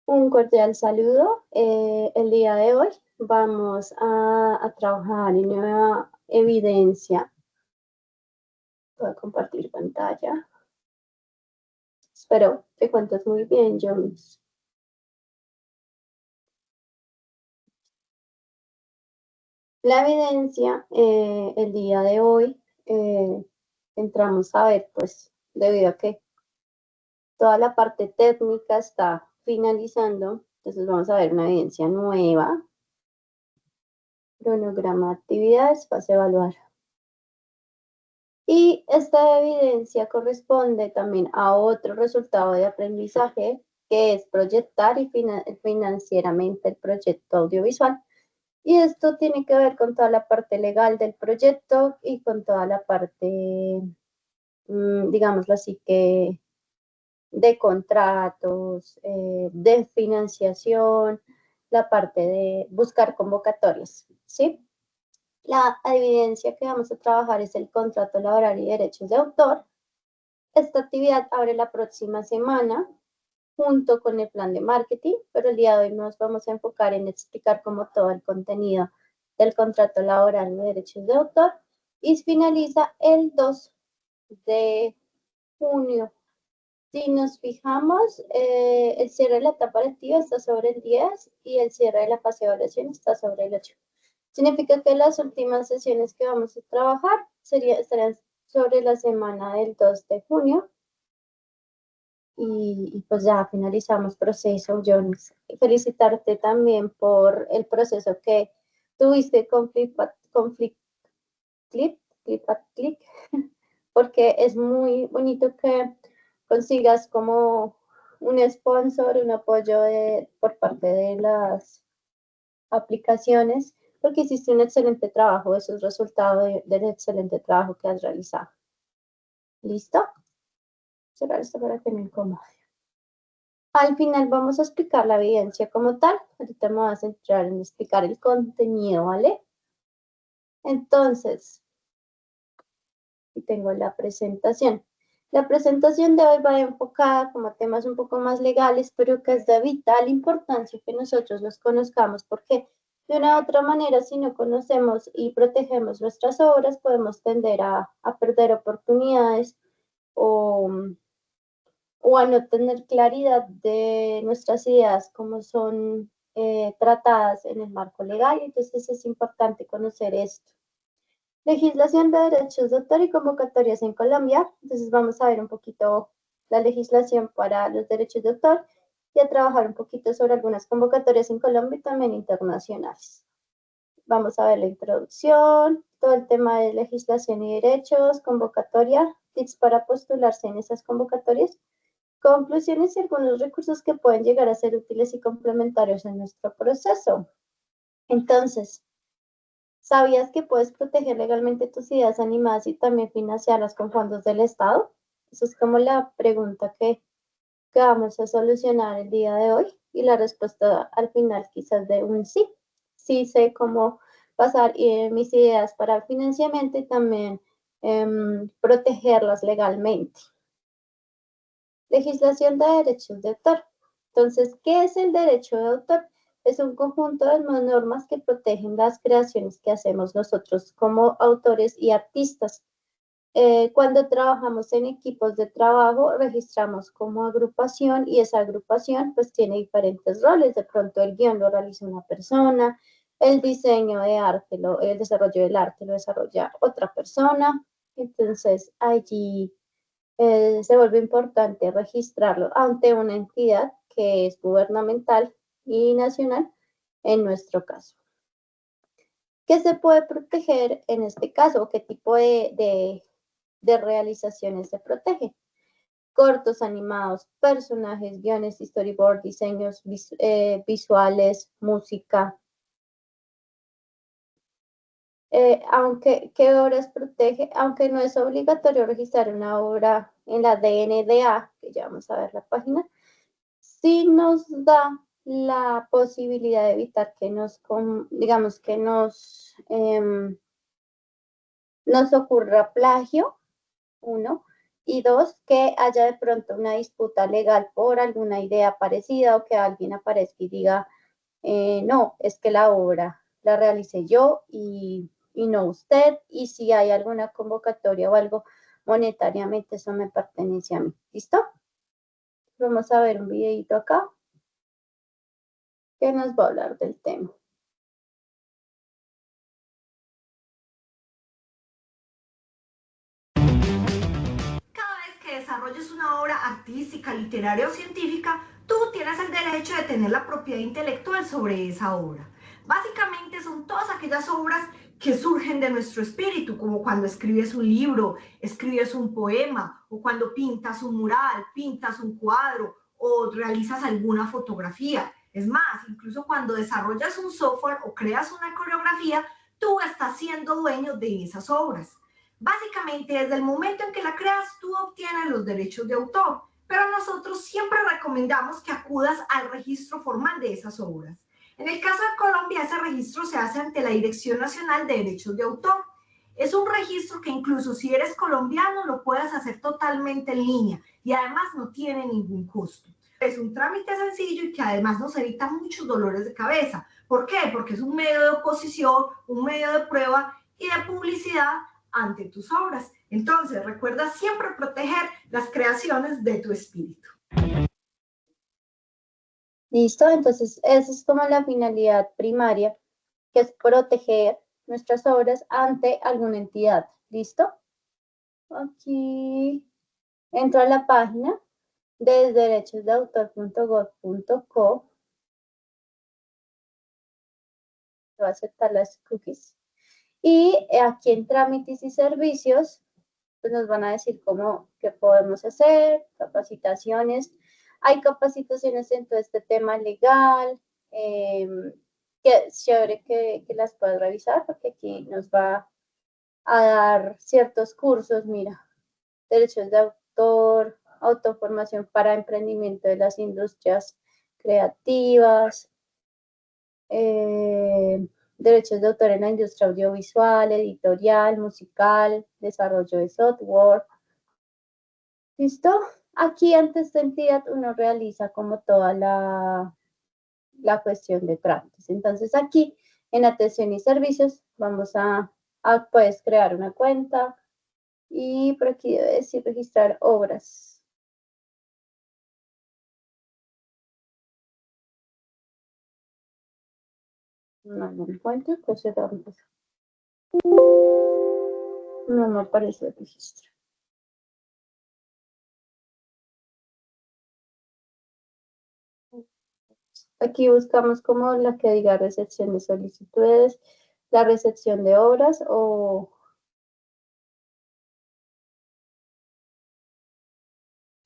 Un cordial saludo. El día de hoy vamos a trabajar en nueva evidencia. Voy a compartir pantalla. Espero te cuentes muy bien, Jones. La evidencia, el día de hoy, entramos a ver, pues, debido a que toda la parte técnica está finalizando, entonces vamos a ver una evidencia nueva. Cronograma de actividades, vas a evaluar. Y esta evidencia corresponde también a otro resultado de aprendizaje, que es proyectar y financieramente el proyecto audiovisual. Y esto tiene que ver con toda la parte legal del proyecto y con toda la parte, digámoslo así, que de contratos, de financiación, la parte de buscar convocatorias, ¿sí? La evidencia que vamos a trabajar es el contrato laboral y derechos de autor. Esta actividad abre la próxima semana junto con el plan de marketing, pero el día de hoy nos vamos a enfocar en explicar como todo el contenido del contrato laboral y derechos de autor y finaliza el 2 de junio. Si nos fijamos, el cierre de la etapa lectiva está sobre el 10 y el cierre de la fase de evaluación está sobre el 8. Significa que las últimas sesiones que vamos a trabajar estarán sobre la semana del 2 de junio y pues ya finalizamos proceso, Jones. Felicitarte también por el proceso que tuviste con Clip, porque es muy bonito que consigas como un sponsor, un apoyo por parte de las aplicaciones, porque hiciste un excelente trabajo, eso es resultado del excelente trabajo que has realizado. ¿Listo? Cerrar esto para que me incomode. Al final vamos a explicar la evidencia como tal. Ahorita me voy a centrar en explicar el contenido, ¿vale? Entonces, aquí tengo la presentación. La presentación de hoy va enfocada como a temas un poco más legales, pero que es de vital importancia que nosotros los conozcamos, porque de una u otra manera, si no conocemos y protegemos nuestras obras, podemos tender a perder oportunidades o, o a no tener claridad de nuestras ideas, como son tratadas en el marco legal. Entonces es importante conocer esto. Legislación de derechos de autor y convocatorias en Colombia. Entonces vamos a ver un poquito la legislación para los derechos de autor y a trabajar un poquito sobre algunas convocatorias en Colombia y también internacionales. Vamos a ver la introducción, todo el tema de legislación y derechos, convocatoria, tips para postularse en esas convocatorias, conclusiones y algunos recursos que pueden llegar a ser útiles y complementarios en nuestro proceso. Entonces, ¿sabías que puedes proteger legalmente tus ideas animadas y también financiarlas con fondos del Estado? Esa es como la pregunta que vamos a solucionar el día de hoy y la respuesta al final quizás de un sí. Sí sé cómo pasar mis ideas para el financiamiento y también protegerlas legalmente. Legislación de derechos de autor. Entonces, ¿qué es el derecho de autor? Es un conjunto de normas que protegen las creaciones que hacemos nosotros como autores y artistas. Cuando trabajamos en equipos de trabajo, registramos como agrupación y esa agrupación pues tiene diferentes roles. De pronto el guión lo realiza una persona, el diseño de arte, el desarrollo del arte lo desarrolla otra persona. Entonces allí se vuelve importante registrarlo ante una entidad que es gubernamental y nacional en nuestro caso. ¿Qué se puede proteger en este caso? ¿Qué tipo de realizaciones se protege? Cortos animados, personajes, guiones, storyboard, diseños visuales, música. ¿Qué obras protege? Aunque no es obligatorio registrar una obra en la DNDA, que ya vamos a ver la página, sí nos da la posibilidad de evitar que digamos, que nos ocurra plagio, uno, Y dos, que haya de pronto una disputa legal por alguna idea parecida o que alguien aparezca y diga, no, es que la obra la realicé yo y no usted, y si hay alguna convocatoria o algo monetariamente, eso me pertenece a mí. ¿Listo? Vamos a ver un videito acá que nos va a hablar del tema. Cada vez que desarrolles una obra artística, literaria o científica, tú tienes el derecho de tener la propiedad intelectual sobre esa obra. Básicamente son todas aquellas obras que surgen de nuestro espíritu, como cuando escribes un libro, escribes un poema, o cuando pintas un mural, pintas un cuadro, o realizas alguna fotografía. Es más, incluso cuando desarrollas un software o creas una coreografía, tú estás siendo dueño de esas obras. Básicamente, desde el momento en que la creas, tú obtienes los derechos de autor, pero nosotros siempre recomendamos que acudas al registro formal de esas obras. En el caso de Colombia, ese registro se hace ante la Dirección Nacional de Derechos de Autor. Es un registro que incluso si eres colombiano lo puedes hacer totalmente en línea y además no tiene ningún costo. Es un trámite sencillo y que además nos evita muchos dolores de cabeza. ¿Por qué? Porque es un medio de oposición, un medio de prueba y de publicidad ante tus obras. Entonces, recuerda siempre proteger las creaciones de tu espíritu. ¿Listo? Entonces, esa es como la finalidad primaria, que es proteger nuestras obras ante alguna entidad. ¿Listo? Aquí entro a la página de derechosdeautor.gov.co. Voy a aceptar las cookies. Y aquí en trámites y servicios, pues nos van a decir cómo, qué podemos hacer, capacitaciones. Hay capacitaciones en todo este tema legal, que es chévere que las puedas revisar porque aquí nos va a dar ciertos cursos, mira, derechos de autor, autoformación para emprendimiento de las industrias creativas, derechos de autor en la industria audiovisual, editorial, musical, desarrollo de software. ¿Listo? Aquí ante esta entidad uno realiza como toda la cuestión de trámites. Entonces aquí en atención y servicios vamos puedes crear una cuenta y por aquí debe decir registrar obras. No me encuentro, pues cerramos. No me aparece el registro. Aquí buscamos como la que diga recepción de solicitudes, la recepción de obras o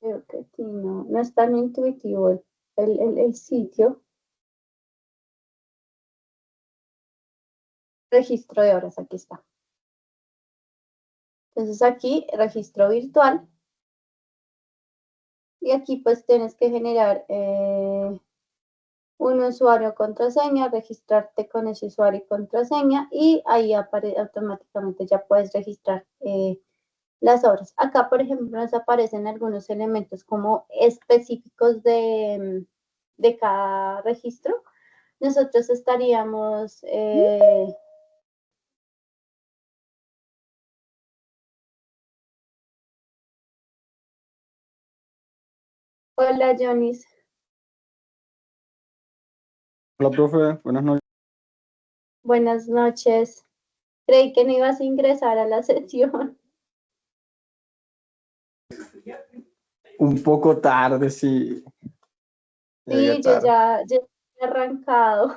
creo que aquí no es tan intuitivo el sitio. Registro de obras, aquí está. Entonces aquí, registro virtual. Y aquí pues tienes que generar un usuario contraseña, registrarte con ese usuario y contraseña y ahí automáticamente ya puedes registrar las obras. Acá, por ejemplo, nos aparecen algunos elementos como específicos de cada registro. Nosotros estaríamos... Hola, Jonis. Hola, profe, buenas noches. Buenas noches. Creí que no ibas a ingresar a la sesión. Un poco tarde, sí. Llegué Sí, yo tarde. ya he arrancado.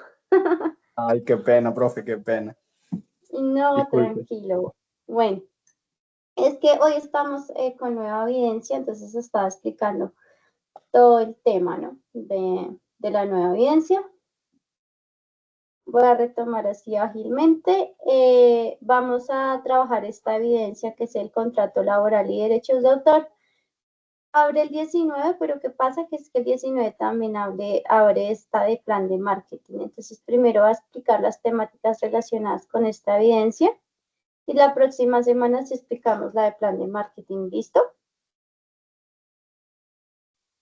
Ay, qué pena, profe, qué pena. No, Disculpe. tranquilo. Bueno, es que hoy estamos con nueva evidencia, entonces estaba explicando todo el tema, ¿no? De la nueva evidencia. Voy a retomar así ágilmente. Vamos a trabajar esta evidencia que es el contrato laboral y derechos de autor. Abre el 19, pero ¿qué pasa? Que es que el 19 también abre esta de plan de marketing. Entonces, primero va a explicar las temáticas relacionadas con esta evidencia y la próxima semana sí explicamos la de plan de marketing. ¿Listo?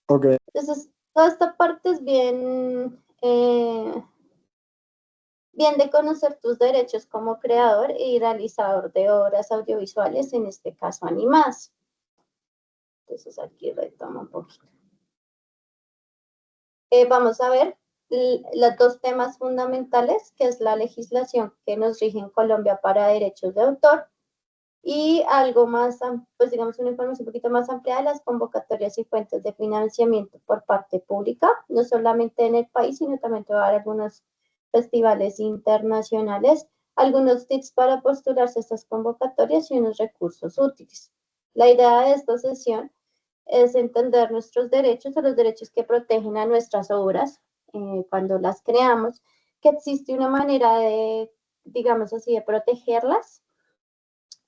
Ok. Entonces, toda esta parte es bien, bien de conocer tus derechos como creador y realizador de obras audiovisuales, en este caso animadas. Entonces, aquí retomo un poquito. Vamos a ver los dos temas fundamentales, que es la legislación que nos rige en Colombia para derechos de autor y algo más, pues digamos una información un poquito más amplia de las convocatorias y fuentes de financiamiento por parte pública, no solamente en el país, sino también te va a dar algunos festivales internacionales, algunos tips para postularse a estas convocatorias y unos recursos útiles. La idea de esta sesión es entender nuestros derechos o los derechos que protegen a nuestras obras cuando las creamos, que existe una manera de, digamos así, de protegerlas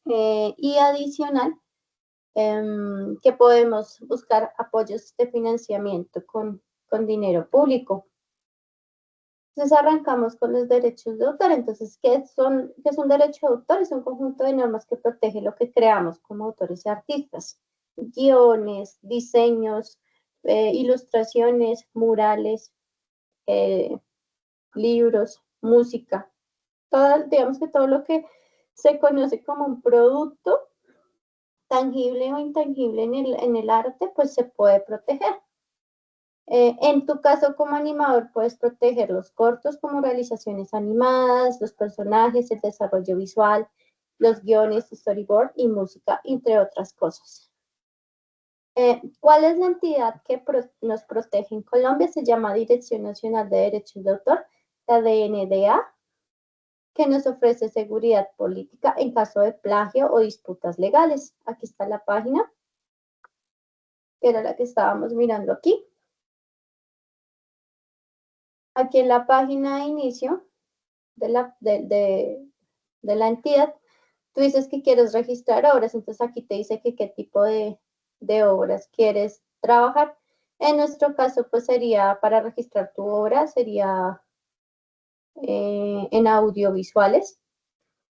y adicional que podemos buscar apoyos de financiamiento con dinero público. Entonces arrancamos con los derechos de autor. Entonces, ¿qué es un derecho de autor? Es un conjunto de normas que protege lo que creamos como autores y artistas. Guiones, diseños, ilustraciones, murales, libros, música. Digamos que todo lo que se conoce como un producto tangible o intangible en el arte, pues se puede proteger. En tu caso como animador puedes proteger los cortos como realizaciones animadas, los personajes, el desarrollo visual, los guiones, storyboard y música, entre otras cosas. ¿Cuál es la entidad que nos protege en Colombia? Se llama Dirección Nacional de Derechos de Autor, la DNDA, que nos ofrece seguridad política en caso de plagio o disputas legales. Aquí está la página, que era la que estábamos mirando aquí. Aquí en la página de inicio de la entidad, tú dices que quieres registrar obras, entonces aquí te dice que qué tipo de obras quieres trabajar. En nuestro caso, pues sería para registrar tu obra, sería en audiovisuales.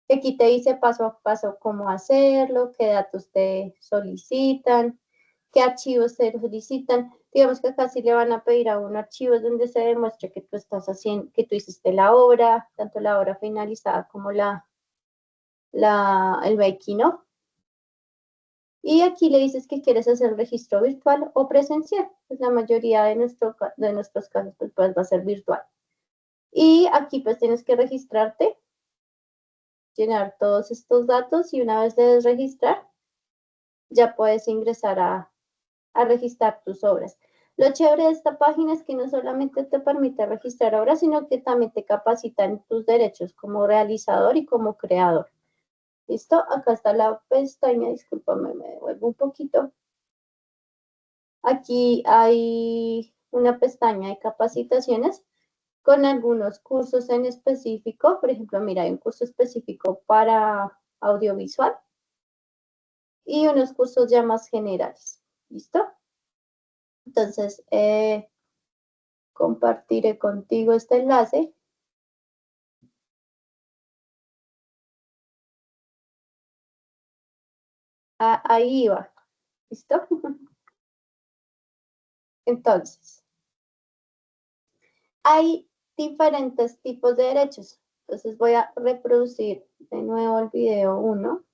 Aquí te dice paso a paso cómo hacerlo, qué datos te solicitan, qué archivos se solicitan. Digamos que acá sí le van a pedir a un archivo donde se demuestre que tú estás haciendo, que tú hiciste la obra, tanto la obra finalizada como el making of. Y aquí le dices que quieres hacer registro virtual o presencial. Pues la mayoría de nuestros casos pues va a ser virtual. Y aquí pues tienes que registrarte, llenar todos estos datos y una vez debes registrar, ya puedes ingresar a registrar tus obras. Lo chévere de esta página es que no solamente te permite registrar obras, sino que también te capacita en tus derechos como realizador y como creador. ¿Listo? Acá está la pestaña, discúlpame, me devuelvo un poquito. Aquí hay una pestaña de capacitaciones con algunos cursos en específico. Por ejemplo, mira, hay un curso específico para audiovisual y unos cursos ya más generales. ¿Listo? Entonces, compartiré contigo este enlace. Ahí va. ¿Listo? Entonces, hay diferentes tipos de derechos. Entonces voy a reproducir de nuevo el video 1.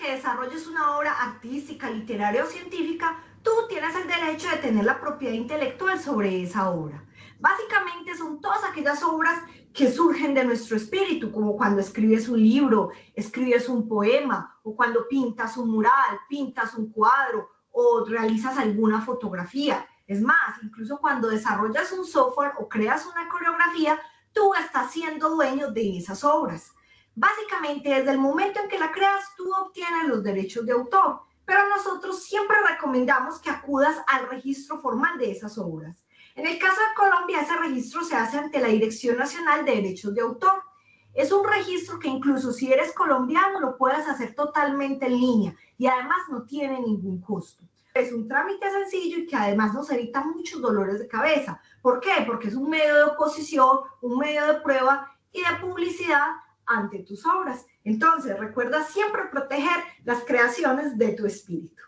Desarrolles una obra artística, literaria o científica, tú tienes el derecho de tener la propiedad intelectual sobre esa obra. Básicamente son todas aquellas obras que surgen de nuestro espíritu, como cuando escribes un libro, escribes un poema, o cuando pintas un mural, pintas un cuadro, o realizas alguna fotografía. Es más, incluso cuando desarrollas un software o creas una coreografía, tú estás siendo dueño de esas obras. Básicamente, desde el momento en que la creas, tú obtienes los derechos de autor, pero nosotros siempre recomendamos que acudas al registro formal de esas obras. En el caso de Colombia, ese registro se hace ante la Dirección Nacional de Derechos de Autor. Es un registro que incluso si eres colombiano lo puedes hacer totalmente en línea y además no tiene ningún costo. Es un trámite sencillo y que además nos evita muchos dolores de cabeza. ¿Por qué? Porque es un medio de oposición, un medio de prueba y de publicidad ante tus obras. Entonces, recuerda siempre proteger las creaciones de tu espíritu.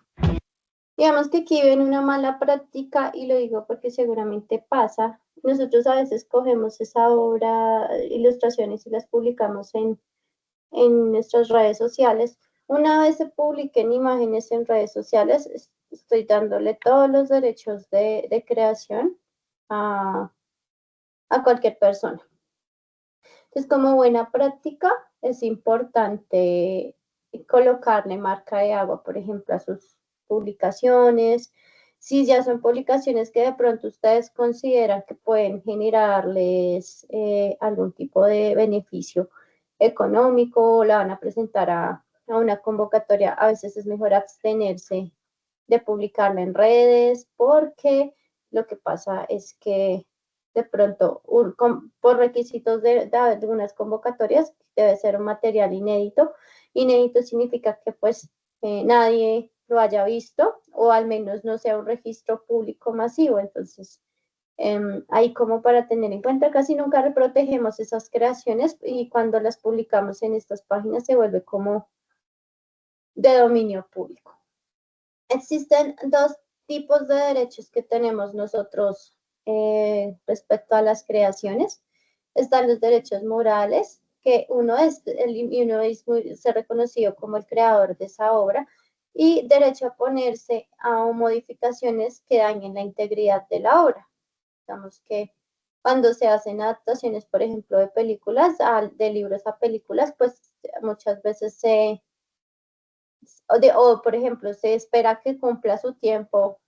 Digamos que aquí ven una mala práctica, y lo digo porque seguramente pasa. Nosotros a veces cogemos esa obra, ilustraciones, y las publicamos en nuestras redes sociales. Una vez se publiquen imágenes en redes sociales, estoy dándole todos los derechos de creación a cualquier persona. Entonces, como buena práctica, es importante colocarle marca de agua, por ejemplo, a sus publicaciones. Si ya son publicaciones que de pronto ustedes consideran que pueden generarles algún tipo de beneficio económico, la van a presentar a una convocatoria, a veces es mejor abstenerse de publicarla en redes, porque lo que pasa es que de pronto, por requisitos de algunas convocatorias, debe ser un material inédito. Inédito significa que pues nadie lo haya visto, o al menos no sea un registro público masivo. Entonces, ahí como para tener en cuenta, casi nunca protegemos esas creaciones, y cuando las publicamos en estas páginas se vuelve como de dominio público. Existen dos tipos de derechos que tenemos nosotros respecto a las creaciones. Están los derechos morales, que uno es ser reconocido como el creador de esa obra, y derecho a oponerse a modificaciones que dañen la integridad de la obra. Digamos que cuando se hacen adaptaciones, por ejemplo, de películas, de libros a películas, pues muchas veces por ejemplo, se espera que cumpla su tiempo,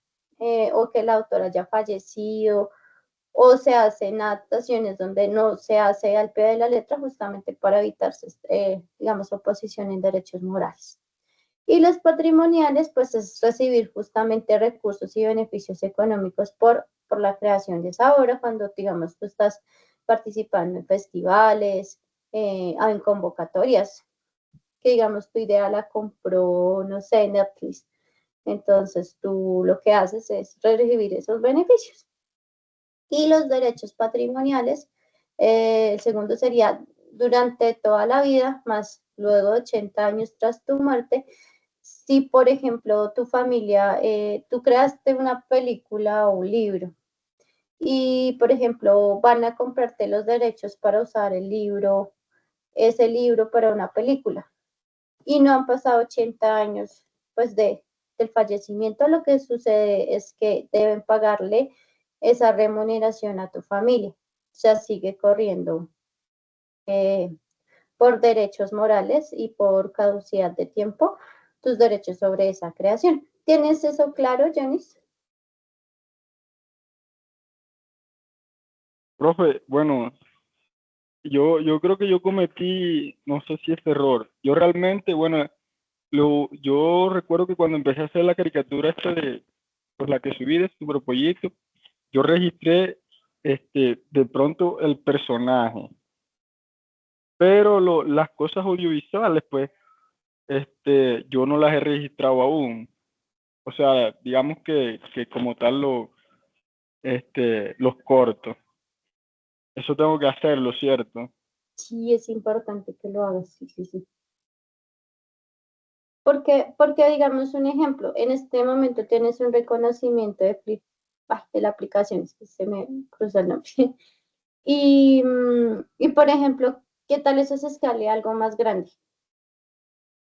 o que el autor haya fallecido, o se hacen adaptaciones donde no se hace al pie de la letra, justamente para evitarse, digamos, oposición en derechos morales. Y los patrimoniales, pues es recibir justamente recursos y beneficios económicos por la creación de esa obra, cuando, digamos, tú estás participando en festivales, en convocatorias, que digamos tu idea la compró, no sé, Netflix. Entonces tú lo que haces es recibir esos beneficios. Y los derechos patrimoniales, el segundo sería durante toda la vida, más luego de 80 años tras tu muerte. Si, por ejemplo, tu familia, tú creaste una película o un libro, y, por ejemplo, van a comprarte los derechos para usar ese libro para una película, y no han pasado 80 años pues del fallecimiento, lo que sucede es que deben pagarle esa remuneración a tu familia. O sea, sigue corriendo por derechos morales y por caducidad de tiempo tus derechos sobre esa creación. ¿Tienes eso claro, Janice? Profe, bueno, yo creo que yo cometí, no sé si es error. Yo realmente, bueno, yo recuerdo que cuando empecé a hacer la caricatura esta de, pues la que subí de Super Proyecto, yo registré de pronto el personaje, pero las cosas audiovisuales, pues, yo no las he registrado aún. O sea, digamos que como tal los cortos. Eso tengo que hacerlo, ¿cierto? Sí, es importante que lo hagas, sí, sí, sí. Porque digamos un ejemplo, en este momento tienes un reconocimiento de la aplicación, es que se me cruza el nombre. Y por ejemplo, ¿qué tal eso se escale a algo más grande?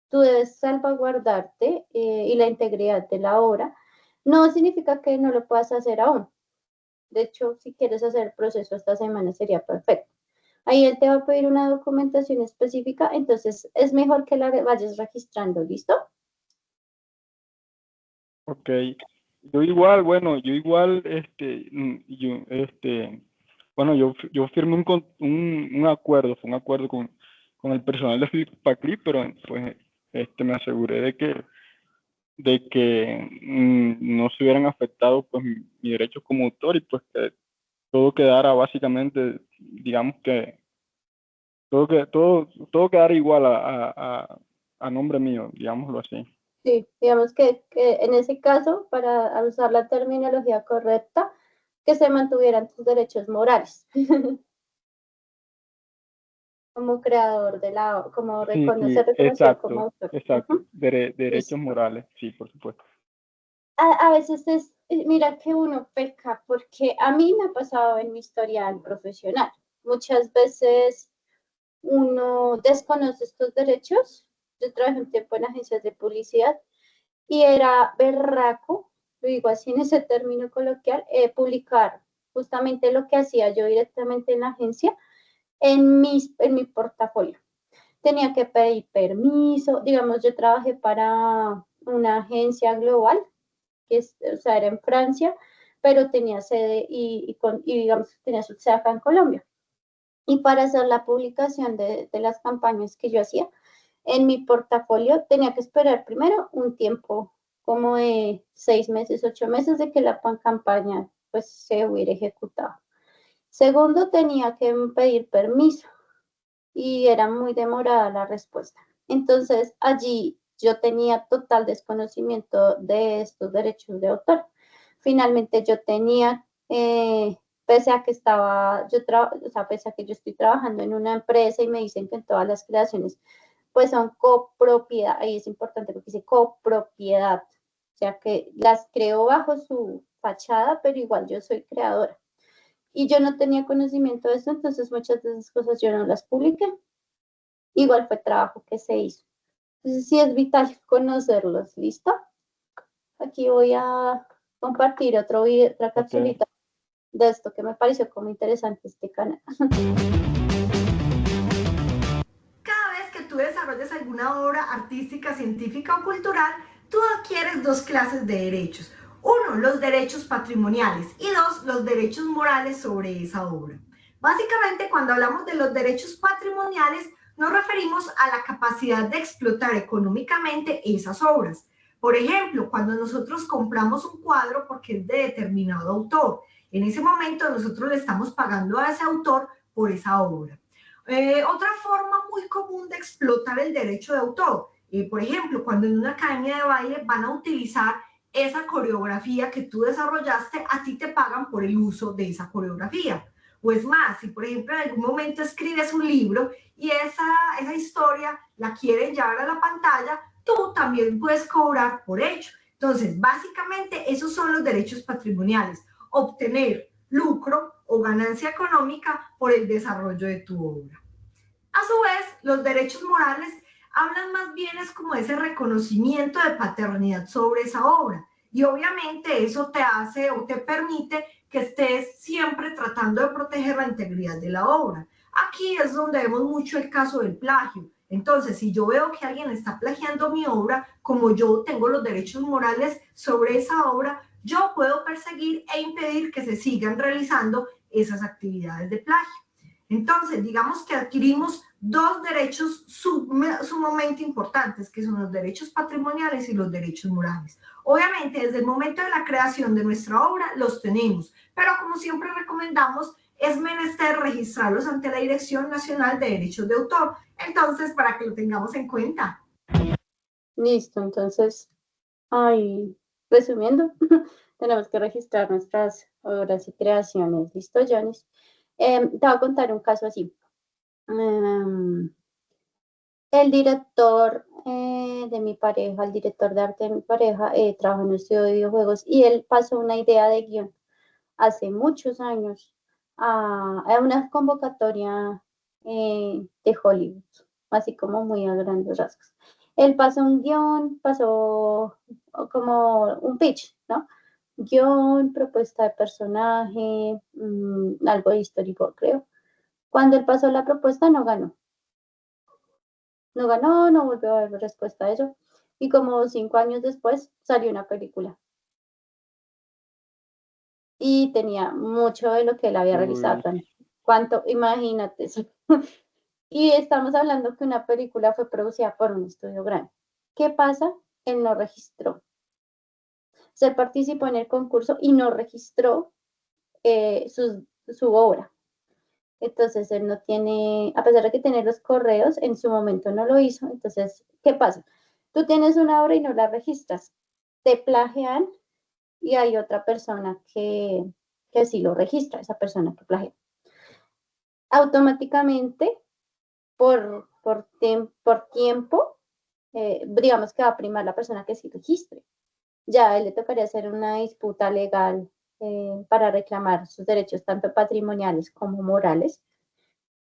Tú debes salvaguardarte, y la integridad de la obra. No significa que no lo puedas hacer aún. De hecho, si quieres hacer el proceso esta semana sería perfecto. Ahí él te va a pedir una documentación específica, entonces es mejor que la vayas registrando, ¿listo? Ok. Yo igual, bueno, bueno, yo firmé un acuerdo, fue un acuerdo con el personal de Flipaclip, pero pues me aseguré de que no se hubieran afectado pues mi derecho como autor, y pues que todo quedara básicamente, digamos que todo quedara igual a nombre mío, digámoslo así. Sí, digamos que en ese caso, para usar la terminología correcta, que se mantuvieran tus derechos morales. como creador de la, como Sí, reconocer, reconocido como autor. exacto. Derechos Listo. morales, sí, por supuesto. A veces es, mira que uno peca, porque a mí me ha pasado en mi historial profesional. Muchas veces uno desconoce estos derechos. Yo trabajé un tiempo en agencias de publicidad y era berraco, lo digo así en ese término coloquial, publicar justamente lo que hacía yo directamente en la agencia en mi portafolio. Tenía que pedir permiso, digamos, yo trabajé para una agencia global, que es, o sea, era en Francia, pero tenía sede y digamos, tenía su sede acá en Colombia. Y para hacer la publicación de las campañas que yo hacía, en mi portafolio tenía que esperar primero un tiempo como de 6 meses, 8 meses de que la campaña pues se hubiera ejecutado. Segundo, tenía que pedir permiso y era muy demorada la respuesta. Entonces allí yo tenía total desconocimiento de estos derechos de autor. Finalmente yo tenía, pese a que estaba, o sea, pese a que yo estoy trabajando en una empresa y me dicen que en todas las creaciones pues son copropiedad, ahí es importante porque dice copropiedad, o sea que las creo bajo su fachada, pero igual yo soy creadora. Y yo no tenía conocimiento de eso, entonces muchas de esas cosas yo no las publiqué. Igual fue trabajo que se hizo. Entonces sí es vital conocerlos, ¿listo? Aquí voy a compartir otro video, otra Ok. capsulita de esto que me pareció como interesante este canal. Cada vez que tú desarrollas alguna obra artística, científica o cultural, tú adquieres dos clases de derechos. Uno, los derechos patrimoniales y dos, los derechos morales sobre esa obra. Básicamente, cuando hablamos de los derechos patrimoniales, nos referimos a la capacidad de explotar económicamente esas obras. Por ejemplo, cuando nosotros compramos un cuadro porque es de determinado autor, en ese momento nosotros le estamos pagando a ese autor por esa obra. Otra forma muy común de explotar el derecho de autor, por ejemplo, cuando en una academia de baile van a utilizar esa coreografía que tú desarrollaste, a ti te pagan por el uso de esa coreografía. O es más, si por ejemplo en algún momento escribes un libro y esa historia la quieren llevar a la pantalla, tú también puedes cobrar por ello. Entonces, básicamente, esos son los derechos patrimoniales, obtener lucro o ganancia económica por el desarrollo de tu obra. A su vez, los derechos morales hablan más bien es como ese reconocimiento de paternidad sobre esa obra. Y obviamente eso te hace o te permite que estés siempre tratando de proteger la integridad de la obra. Aquí es donde vemos mucho el caso del plagio. Entonces, si yo veo que alguien está plagiando mi obra, como yo tengo los derechos morales sobre esa obra, yo puedo perseguir e impedir que se sigan realizando esas actividades de plagio. Entonces, digamos que adquirimos dos derechos sumamente importantes, que son los derechos patrimoniales y los derechos morales. Obviamente, desde el momento de la creación de nuestra obra los tenemos, pero como siempre recomendamos, es menester registrarlos ante la Dirección Nacional de Derechos de Autor. Entonces, para que lo tengamos en cuenta. Listo, entonces, ay, resumiendo, tenemos que registrar nuestras obras y creaciones. ¿Listo, Janis? Te voy a contar un caso así. El director de mi pareja, el director de arte de mi pareja, trabaja en un estudio de videojuegos y él pasó una idea de guión hace muchos años a una convocatoria de Hollywood, así como muy a grandes rasgos. Él pasó un guión, pasó como un pitch, ¿no? Guión, propuesta de personaje, algo de storyboard, creo. Cuando él pasó la propuesta, no ganó. No ganó, no volvió a haber respuesta a eso. Y como 5 años después salió una película. Y tenía mucho de lo que él había realizado. Uy, ¿Cuánto? Imagínate eso. Y estamos hablando que una película fue producida por un estudio grande. ¿Qué pasa? Él no registró. Se participó en el concurso y no registró su obra. Entonces él no tiene, a pesar de que tiene los correos, en su momento no lo hizo. Entonces, ¿qué pasa? Tú tienes una obra y no la registras. Te plagian y hay otra persona que sí lo registra, esa persona que plagia. Automáticamente por tiempo, digamos que va a primar la persona que sí registre. Ya a él le tocaría hacer una disputa legal para reclamar sus derechos tanto patrimoniales como morales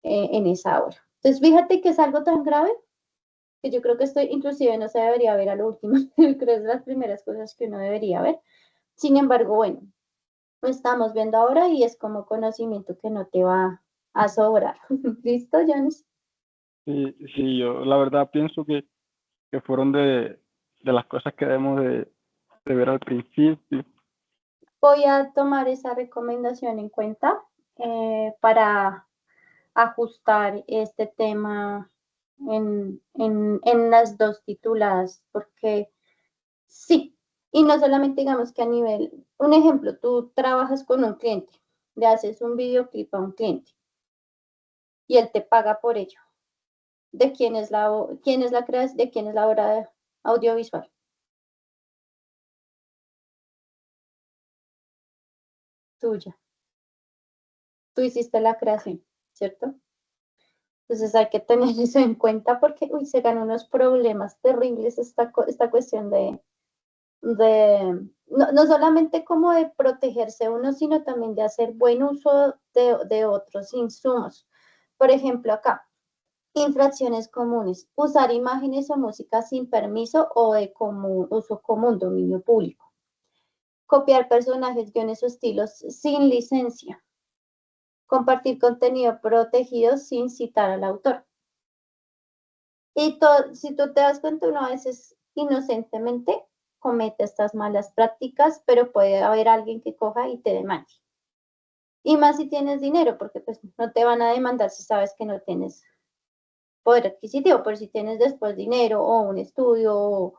en esa obra. Entonces, fíjate que es algo tan grave que yo creo que esto inclusive no se debería ver a lo último, creo que es de las primeras cosas que uno debería ver. Sin embargo, bueno, lo estamos viendo ahora y es como conocimiento que no te va a sobrar. ¿Listo, Jones? Sí, sí, yo la verdad pienso que fueron de las cosas que debemos de ver al principio. Voy a tomar esa recomendación en cuenta para ajustar este tema en las dos tituladas, porque sí, y no solamente digamos que a nivel, un ejemplo, tú trabajas con un cliente, le haces un videoclip a un cliente y él te paga por ello. ¿De quién es quién es la creación, de quién es la obra audiovisual? Tuya. Tú hiciste la creación, ¿cierto? Entonces hay que tener eso en cuenta porque uy, se ganan unos problemas terribles esta cuestión no solamente como de protegerse uno, sino también de hacer buen uso de otros insumos. Por ejemplo, acá, infracciones comunes, usar imágenes o música sin permiso o de uso común, dominio público. Copiar personajes, guiones o estilos sin licencia. Compartir contenido protegido sin citar al autor. Y si tú te das cuenta, uno a veces inocentemente comete estas malas prácticas, pero puede haber alguien que coja y te demande. Y más si tienes dinero, porque pues no te van a demandar si sabes que no tienes poder adquisitivo, pero si tienes después dinero o un estudio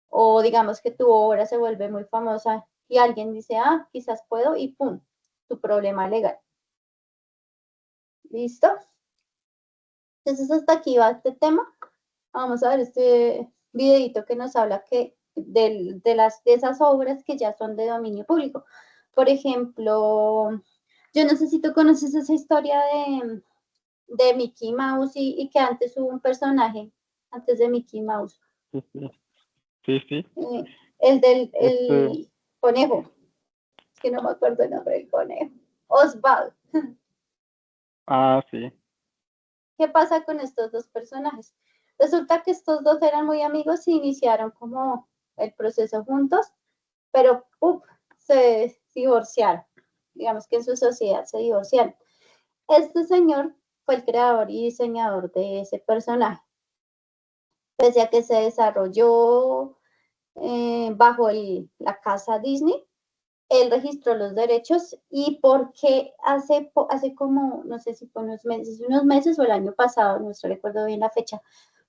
o digamos que tu obra se vuelve muy famosa y alguien dice, ah, quizás puedo y pum, tu problema legal. ¿Listo? Entonces hasta aquí va este tema. Vamos a ver este videito que nos habla de esas obras que ya son de dominio público. Por ejemplo, yo no sé si tú conoces esa historia de Mickey Mouse y que antes hubo un personaje, antes de Mickey Mouse, Sí, sí, sí, sí. el del Este, el conejo, es que no me acuerdo el nombre del conejo, Oswald. sí. ¿Qué pasa con estos dos personajes? Resulta que estos dos eran muy amigos y iniciaron como el proceso juntos, pero se divorciaron. Digamos que en su sociedad se divorciaron. Este señor fue el creador y diseñador de ese personaje. Pese a que se desarrolló bajo la casa Disney, él registró los derechos y porque hace como, no sé si fue unos meses o el año pasado, no recuerdo bien la fecha,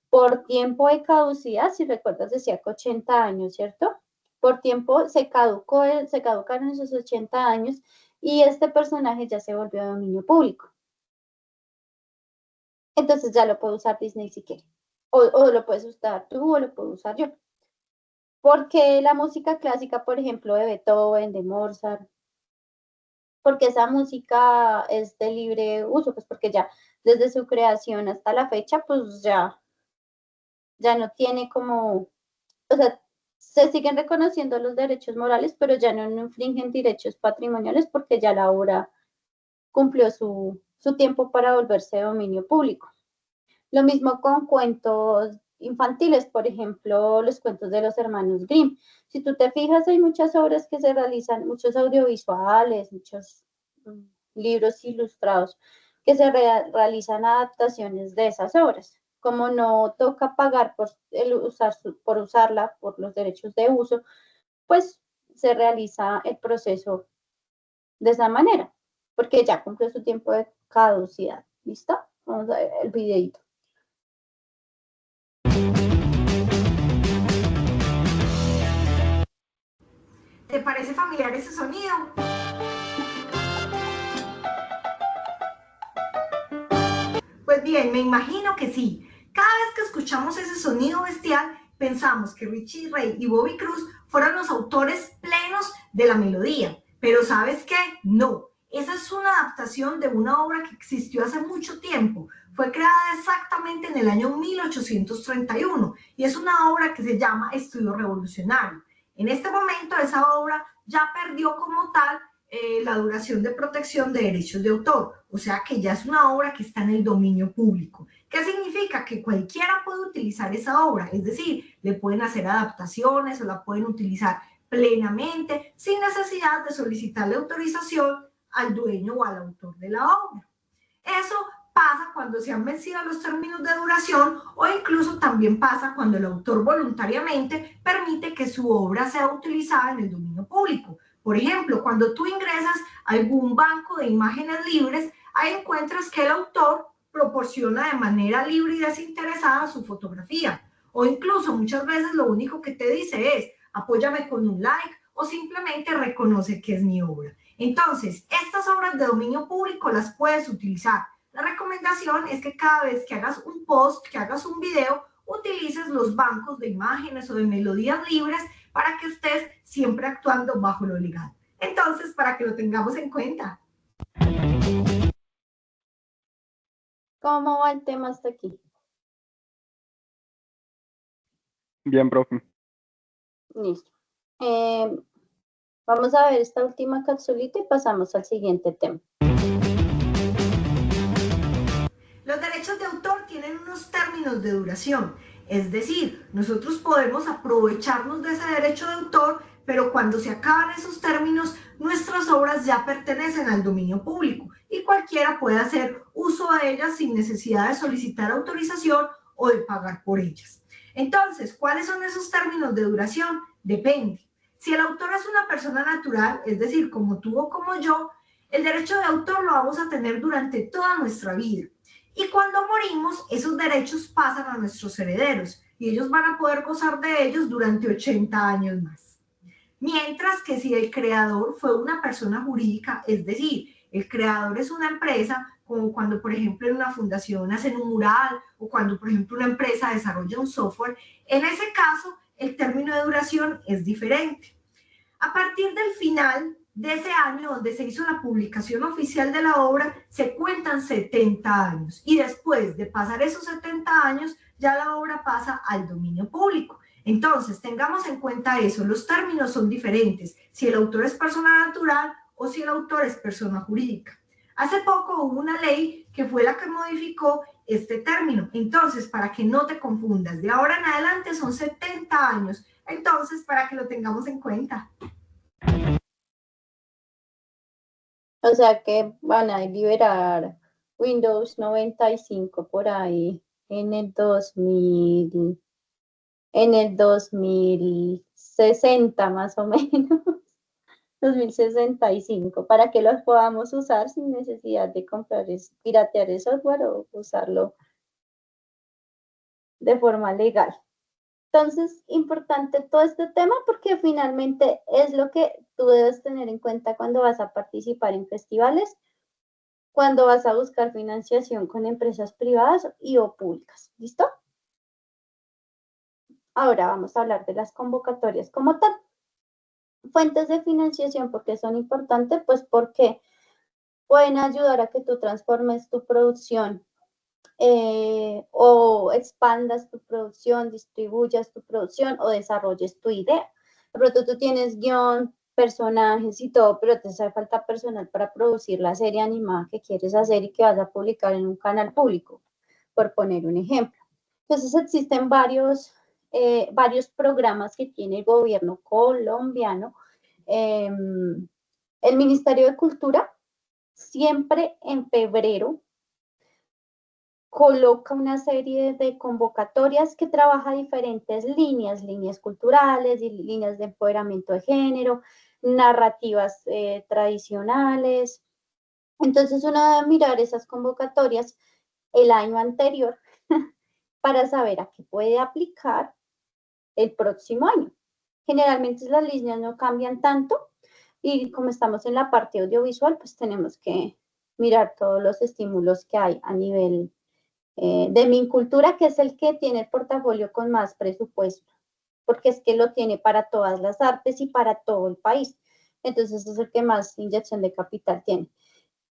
por tiempo de caducidad, si recuerdas decía que 80 años, ¿cierto? Por tiempo se caducaron esos 80 años y este personaje ya se volvió dominio público. Entonces ya lo puede usar Disney si quiere. O lo puedes usar tú o lo puedo usar yo. Porque la música clásica, por ejemplo, de Beethoven, de Mozart, porque esa música es de libre uso, pues porque ya desde su creación hasta la fecha, pues ya no tiene como, o sea, se siguen reconociendo los derechos morales, pero ya no infringen derechos patrimoniales porque ya la obra cumplió su tiempo para volverse dominio público. Lo mismo con cuentos infantiles, por ejemplo, los cuentos de los hermanos Grimm. Si tú te fijas, hay muchas obras que se realizan, muchos audiovisuales, muchos libros ilustrados que se realizan adaptaciones de esas obras. Como no toca pagar por usarla, por los derechos de uso, pues se realiza el proceso de esa manera, porque ya cumplió su tiempo de caducidad. ¿Listo? Vamos a ver el videito. ¿Te parece familiar ese sonido? Pues bien, me imagino que sí. Cada vez que escuchamos ese sonido bestial, pensamos que Richie Ray y Bobby Cruz fueron los autores plenos de la melodía. Pero ¿sabes qué? No. Esa es una adaptación de una obra que existió hace mucho tiempo. Fue creada exactamente en el año 1831 y es una obra que se llama Estudio Revolucionario. En este momento esa obra ya perdió como tal la duración de protección de derechos de autor, o sea que ya es una obra que está en el dominio público. ¿Qué significa? Que cualquiera puede utilizar esa obra, es decir, le pueden hacer adaptaciones o la pueden utilizar plenamente sin necesidad de solicitarle autorización al dueño o al autor de la obra. Eso pasa cuando se han vencido los términos de duración o incluso también pasa cuando el autor voluntariamente permite que su obra sea utilizada en el dominio público. Por ejemplo, cuando tú ingresas a algún banco de imágenes libres, ahí encuentras que el autor proporciona de manera libre y desinteresada su fotografía. O incluso muchas veces lo único que te dice es, apóyame con un like o simplemente reconoce que es mi obra. Entonces, estas obras de dominio público las puedes utilizar. La recomendación es que cada vez que hagas un post, que hagas un video, utilices los bancos de imágenes o de melodías libres para que estés siempre actuando bajo lo legal. Entonces, para que lo tengamos en cuenta. ¿Cómo va el tema hasta aquí? Bien, profe. Listo. Vamos a ver esta última capsulita y pasamos al siguiente tema. Los derechos de autor tienen unos términos de duración, es decir, nosotros podemos aprovecharnos de ese derecho de autor, pero cuando se acaban esos términos, nuestras obras ya pertenecen al dominio público y cualquiera puede hacer uso de ellas sin necesidad de solicitar autorización o de pagar por ellas. Entonces, ¿cuáles son esos términos de duración? Depende. Si el autor es una persona natural, es decir, como tú o como yo, el derecho de autor lo vamos a tener durante toda nuestra vida. Y cuando morimos, esos derechos pasan a nuestros herederos y ellos van a poder gozar de ellos durante 80 años más. Mientras que si el creador fue una persona jurídica, es decir, el creador es una empresa, como cuando, por ejemplo, en una fundación hacen un mural o cuando, por ejemplo, una empresa desarrolla un software, en ese caso, el término de duración es diferente. A partir del final de ese año donde se hizo la publicación oficial de la obra, se cuentan 70 años y después de pasar esos 70 años, ya la obra pasa al dominio público. Entonces, tengamos en cuenta eso, los términos son diferentes, si el autor es persona natural o si el autor es persona jurídica. Hace poco hubo una ley que fue la que modificó este término, entonces, para que no te confundas, de ahora en adelante son 70 años, entonces, para que lo tengamos en cuenta. O sea que van a liberar Windows 95 por ahí en el 2060 más o menos, 2065, para que los podamos usar sin necesidad de comprar, piratear el software o usarlo de forma legal. Entonces, importante todo este tema porque finalmente es lo que tú debes tener en cuenta cuando vas a participar en festivales, cuando vas a buscar financiación con empresas privadas y o públicas. ¿Listo? Ahora vamos a hablar de las convocatorias como tal. Fuentes de financiación, ¿por qué son importantes? Pues porque pueden ayudar a que tú transformes tu producción o expandas tu producción, distribuyas tu producción o desarrolles tu idea. De pronto tú tienes guión, personajes y todo, pero te hace falta personal para producir la serie animada que quieres hacer y que vas a publicar en un canal público, por poner un ejemplo. Entonces existen varios programas que tiene el gobierno colombiano. El Ministerio de Cultura siempre en febrero coloca una serie de convocatorias que trabaja diferentes líneas culturales, líneas de empoderamiento de género, narrativas tradicionales. Entonces uno debe mirar esas convocatorias el año anterior para saber a qué puede aplicar el próximo año. Generalmente las líneas no cambian tanto y como estamos en la parte audiovisual, pues tenemos que mirar todos los estímulos que hay a nivel de Mincultura, que es el que tiene el portafolio con más presupuesto, porque es que lo tiene para todas las artes y para todo el país. entonces es el que más inyección de capital tiene.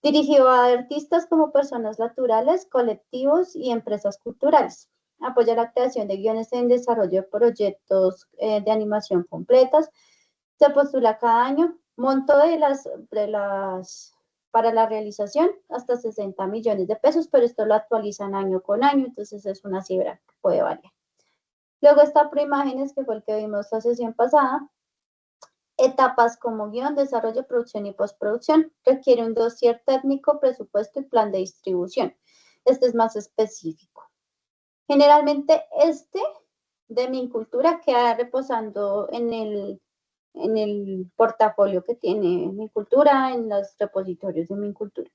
Dirigido a artistas como personas naturales, colectivos y empresas culturales. Apoya la creación de guiones en desarrollo de proyectos de animación completas. Se postula cada año. Monto para la realización hasta 60 millones de pesos, pero esto lo actualizan año con año, entonces es una cifra que puede variar. Luego está Proimágenes, que fue el que vimos la sesión pasada. Etapas como guión, desarrollo, producción y postproducción. Requiere un dossier técnico, presupuesto y plan de distribución. Este es más específico. Generalmente de Mincultura queda reposando en el portafolio que tiene Mincultura, en los repositorios de Mincultura.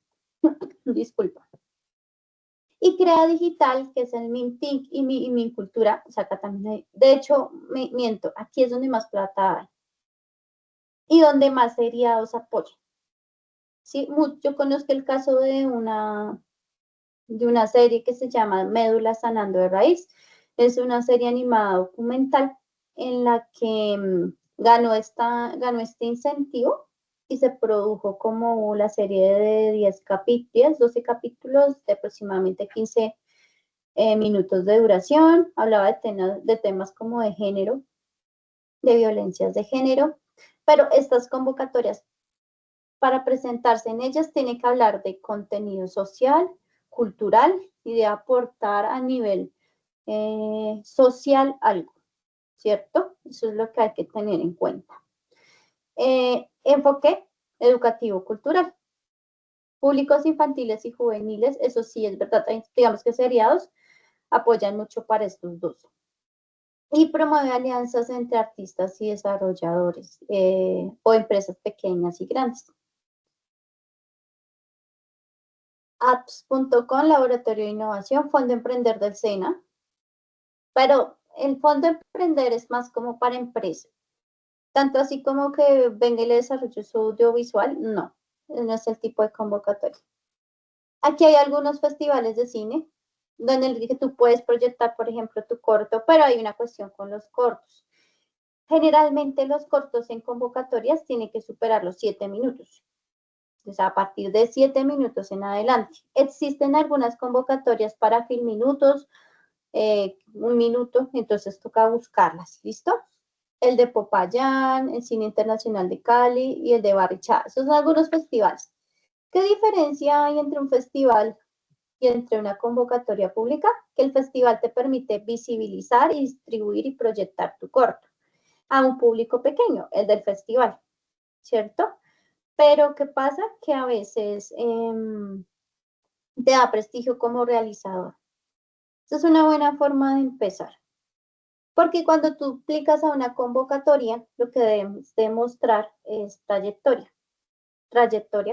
Disculpa. Y Crea Digital, que es el Mintic y Mincultura, o sea, acá también hay, de hecho, miento, aquí es donde más plata hay y donde más seriados apoyan. Sí, yo conozco el caso de una serie que se llama Médula Sanando de Raíz. Es una serie animada documental en la que ganó este incentivo y se produjo como la serie de 12 capítulos de aproximadamente 15 minutos de duración. Hablaba de temas como de género, de violencias de género, pero estas convocatorias, para presentarse en ellas, tiene que hablar de contenido social, cultural y de aportar a nivel social algo, ¿cierto? Eso es lo que hay que tener en cuenta. Enfoque educativo-cultural. Públicos infantiles y juveniles, eso sí es verdad, digamos que seriados apoyan mucho para estos dos. Y promueve alianzas entre artistas y desarrolladores o empresas pequeñas y grandes. Apps.com, Laboratorio de Innovación, Fondo Emprender del SENA. Pero el Fondo Emprender es más como para empresas. Tanto así como que venga y le desarrolle su audiovisual, no es el tipo de convocatoria. Aquí hay algunos festivales de cine donde el que tú puedes proyectar, por ejemplo, tu corto, pero hay una cuestión con los cortos. Generalmente los cortos en convocatorias tienen que superar los 7 minutos. O sea, a partir de 7 minutos en adelante. Existen algunas convocatorias para Filminutos, 1 minuto, entonces toca buscarlas, ¿listo? El de Popayán, el Cine Internacional de Cali y el de Barrichá. Esos son algunos festivales. ¿Qué diferencia hay entre un festival y entre una convocatoria pública? Que el festival te permite visibilizar y distribuir y proyectar tu corto a un público pequeño, el del festival, ¿cierto? Pero ¿qué pasa? Que a veces te da prestigio como realizador. Esa es una buena forma de empezar. Porque cuando tú aplicas a una convocatoria, lo que debes demostrar es trayectoria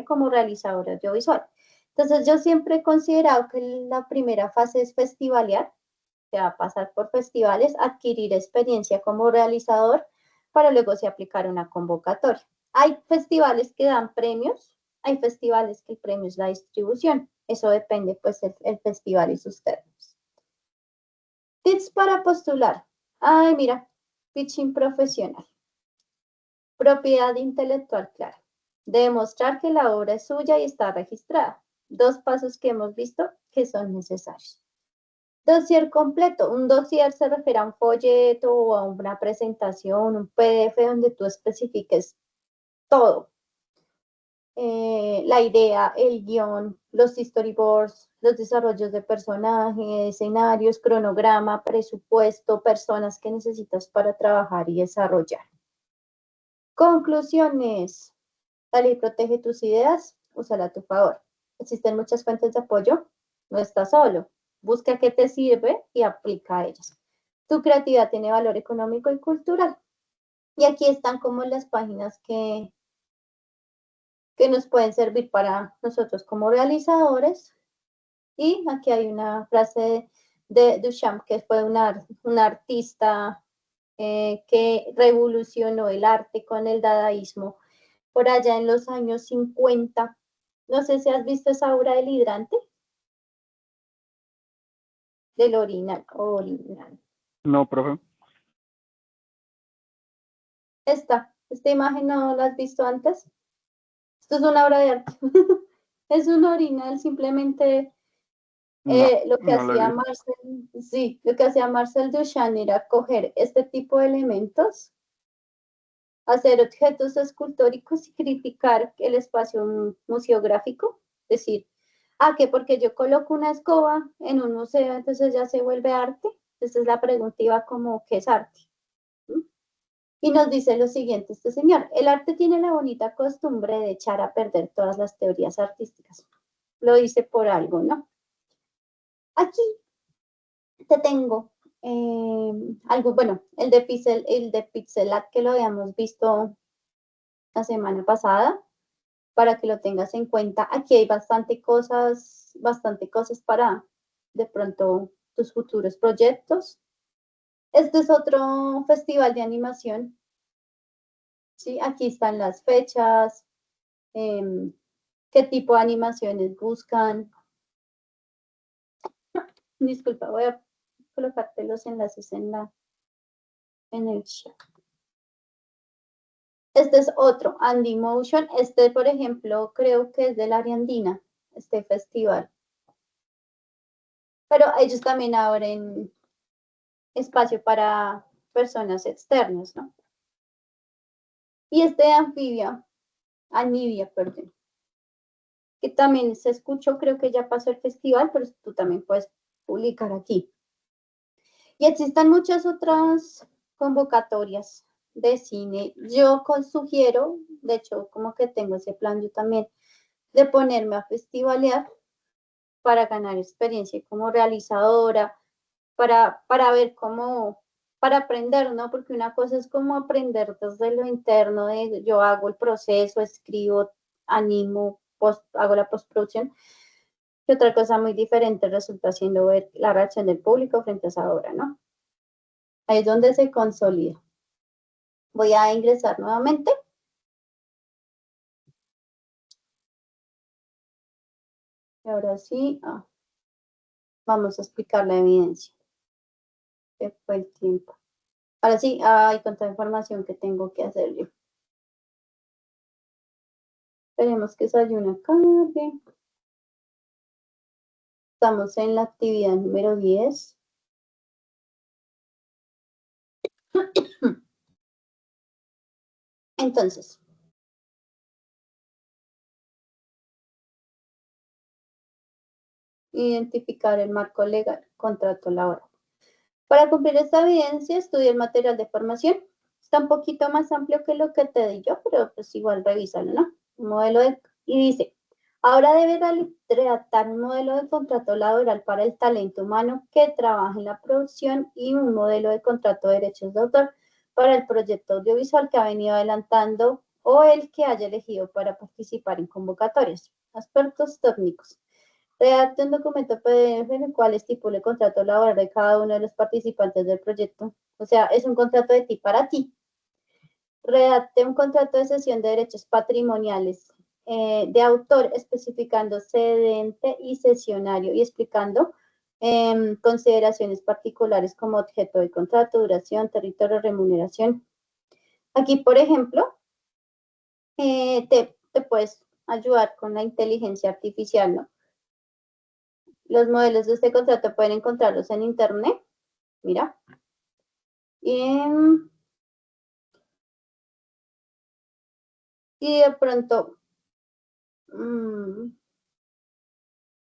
como realizador audiovisual. Entonces, yo siempre he considerado que la primera fase es festivalear, que va a pasar por festivales, adquirir experiencia como realizador, para luego se aplicar una convocatoria. Hay festivales que dan premios, hay festivales que el premio es la distribución. Eso depende, pues, el festival y sus términos. Tips para postular. Ay, mira, pitching profesional. Propiedad intelectual clara. Demostrar que la obra es suya y está registrada. 2 pasos que hemos visto que son necesarios. Dossier completo. Un dossier se refiere a un folleto o a una presentación, un PDF donde tú especifiques todo. La idea, el guión, los storyboards, los desarrollos de personajes, escenarios, cronograma, presupuesto, personas que necesitas para trabajar y desarrollar. Conclusiones. La ley protege tus ideas, úsala a tu favor. Existen muchas fuentes de apoyo, no estás solo. Busca qué te sirve y aplica a ellas. Tu creatividad tiene valor económico y cultural. Y aquí están como las páginas que nos pueden servir para nosotros como realizadores. Y aquí hay una frase de Duchamp, que fue un artista que revolucionó el arte con el dadaísmo por allá en los años 50. No sé si has visto esa obra del hidrante, del orinal. No, profe. Esta Esta imagen no la has visto antes. Esto es una obra de arte. Es un orinal, simplemente lo que No lo he hacía visto. Marcel, sí, lo que hacía Marcel Duchamp era coger este tipo de elementos, hacer objetos escultóricos y criticar el espacio museográfico, es decir, que porque yo coloco una escoba en un museo, entonces ya se vuelve arte. Entonces la pregunta iba como, ¿qué es arte? Y nos dice lo siguiente este señor: el arte tiene la bonita costumbre de echar a perder todas las teorías artísticas. Lo dice por algo, ¿no? Aquí te tengo algo, bueno, el de Pixel Art que lo habíamos visto la semana pasada, para que lo tengas en cuenta. Aquí hay bastante cosas para de pronto tus futuros proyectos. Este es otro festival de animación, ¿sí? Aquí están las fechas, qué tipo de animaciones buscan. Disculpa, voy a colocarte los enlaces en el chat. Este es otro, Andy Motion. Este, por ejemplo, creo que es del área andina, este festival. Pero ellos también abren espacio para personas externas, ¿no? Y este de Anivia, perdón, que también se escuchó, creo que ya pasó el festival, pero tú también puedes publicar aquí. Y existen muchas otras convocatorias de cine. Yo sugiero, de hecho, como que tengo ese plan yo también, de ponerme a festivalear para ganar experiencia como realizadora, para ver cómo, para aprender, ¿no? Porque una cosa es como aprender desde lo interno, de yo hago el proceso, escribo, animo, hago la postproducción, y otra cosa muy diferente resulta siendo ver la reacción del público frente a esa obra, ¿no? Ahí es donde se consolida. Voy a ingresar nuevamente. Y ahora sí, vamos a explicar la evidencia. Se fue el tiempo. Ahora sí, hay tanta información que tengo que hacer yo. Esperemos que Sayuna cargue. Estamos en la actividad número 10. Entonces, identificar el marco legal, contrato laboral. Para cumplir esta evidencia, estudia el material de formación. Está un poquito más amplio que lo que te di yo, pero pues igual revísalo, ¿no? Un modelo y dice, ahora debe redactar un modelo de contrato laboral para el talento humano que trabaja en la producción y un modelo de contrato de derechos de autor para el proyecto audiovisual que ha venido adelantando o el que haya elegido para participar en convocatorias. Aspectos técnicos. Redacte un documento PDF en el cual estipule el contrato laboral de cada uno de los participantes del proyecto. O sea, es un contrato de ti para ti. Redacte un contrato de cesión de derechos patrimoniales de autor, especificando cedente y cesionario y explicando consideraciones particulares como objeto de contrato, duración, territorio, remuneración. Aquí, por ejemplo, te puedes ayudar con la inteligencia artificial, ¿no? Los modelos de este contrato pueden encontrarlos en internet. Mira. Y de pronto,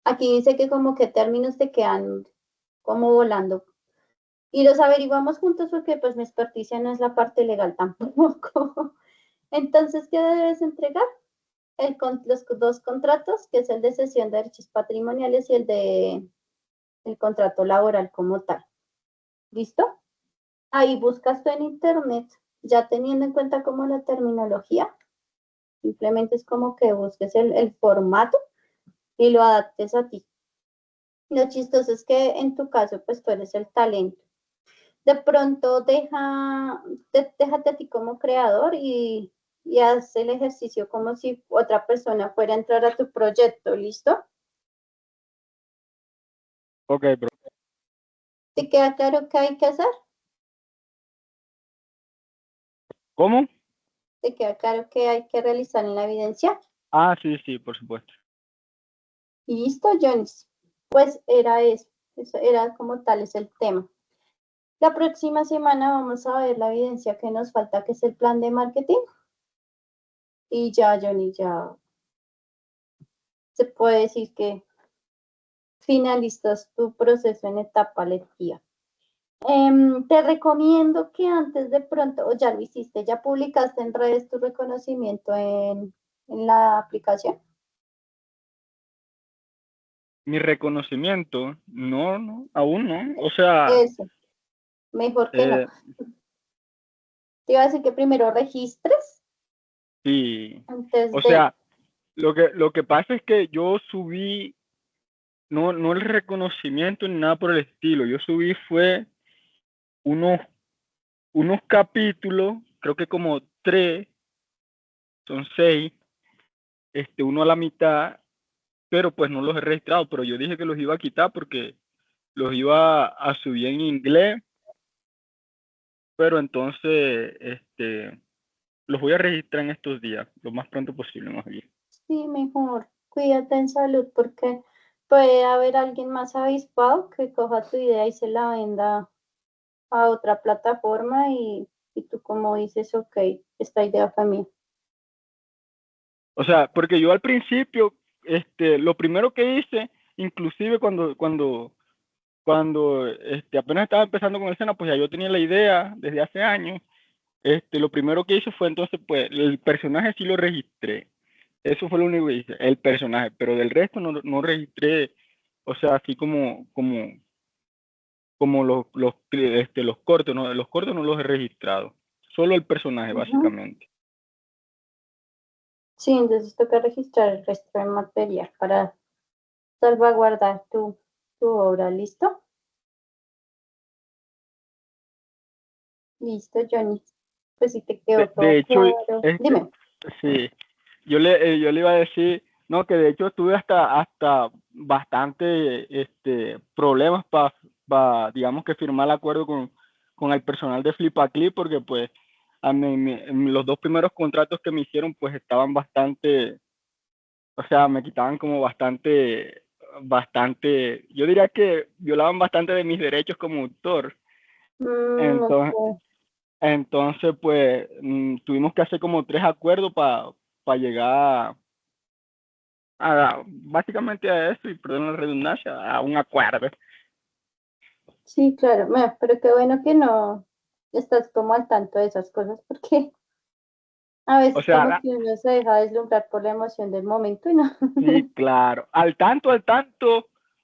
aquí dice que como que términos te quedan como volando. Y los averiguamos juntos porque pues mi experticia no es la parte legal tampoco. Entonces, ¿qué debes entregar? Los dos contratos, que es el de cesión de derechos patrimoniales y el contrato laboral como tal. ¿Listo? Ahí buscas tú en internet, ya teniendo en cuenta como la terminología, simplemente es como que busques el formato y lo adaptes a ti. Lo chistoso es que en tu caso, pues tú eres el talento. De pronto déjate a ti como creador y haz el ejercicio como si otra persona fuera a entrar a tu proyecto, ¿listo? Ok, bro. ¿Te queda claro qué hay que hacer? ¿Cómo? ¿Te queda claro que hay que realizar en la evidencia? Ah, sí, sí, por supuesto. Y listo, Jonis. Pues era eso era como tal es el tema. La próxima semana vamos a ver la evidencia que nos falta, que es el plan de marketing. Y ya, Johnny, ya se puede decir que finalizas tu proceso en etapa lectiva. Te recomiendo que antes de pronto, o ya lo hiciste, ya publicaste en redes tu reconocimiento en la aplicación. Mi reconocimiento, no, no, aún no. O sea, Eso, mejor que no. eh, Te iba a decir que primero registres sí. antes O de... sea, lo que pasa es que yo subí, no, no el reconocimiento ni nada por el estilo. Yo subí fue unos, unos capítulos, creo que como 3, son 6, uno a la mitad, pero pues no los he registrado. Pero yo dije que los iba a quitar porque los iba a subir en inglés, pero entonces, los voy a registrar en estos días, lo más pronto posible, más bien. Sí, mejor, cuídate en salud porque puede haber alguien más avispado que coja tu idea y se la venda a otra plataforma y tú como dices, ok, esta idea fue mía. O sea, porque yo al principio, lo primero que hice, inclusive cuando apenas estaba empezando con el Sena, pues ya yo tenía la idea desde hace años. Lo primero que hice fue entonces, pues, el personaje sí lo registré. Eso fue lo único que hice, el personaje, pero del resto no registré, o sea, así como los cortos, ¿no? Los cortos no los he registrado, solo el personaje, Ujú. básicamente. Sí, entonces toca registrar el resto de material para salvaguardar tu obra. ¿Listo? Listo, Johnny. Pues si te quedó De todo hecho, claro. Dime. sí, yo le iba a decir, no, que de hecho tuve hasta bastante problemas para, digamos que firmar el acuerdo con el personal de Flipaclip, porque pues los 2 primeros contratos que me hicieron pues estaban bastante, o sea, me quitaban como bastante, yo diría que violaban bastante de mis derechos como autor. Entonces, Ok. entonces pues tuvimos que hacer como 3 acuerdos para llegar básicamente a eso, y perdón la redundancia, a un acuerdo. Sí, claro. Pero qué bueno que no estás como al tanto de esas cosas porque a O veces sea, como que uno se deja deslumbrar por la emoción del momento y no. sí, claro. Al tanto,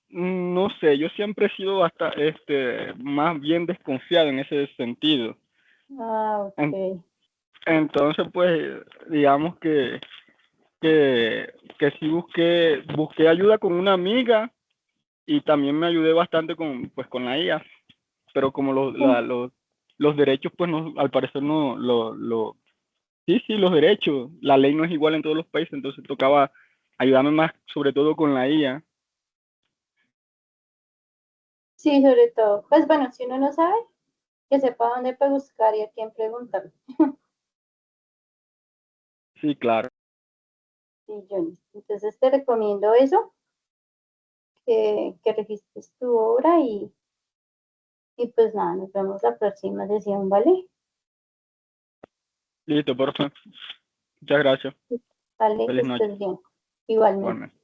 no sé, yo siempre he sido hasta más bien desconfiado en ese sentido. Ah, En- ok. entonces, pues, digamos que sí busqué ayuda con una amiga, y también me ayudé bastante con la IA, pero como Sí, los derechos, pues, no, al parecer no, sí, sí, los derechos, la ley no es igual en todos los países, entonces tocaba ayudarme más, sobre todo con la IA. sí, sobre todo. Pues bueno, si uno no sabe, que sepa dónde puede buscar y a quién preguntar. Sí, claro. Sí, Johnny. Entonces te recomiendo eso, que registres tu obra y pues nada, nos vemos la próxima sesión, ¿vale? Listo, por favor. Muchas gracias. Vale, que Feliz noche. estés bien. Igualmente. Igualmente.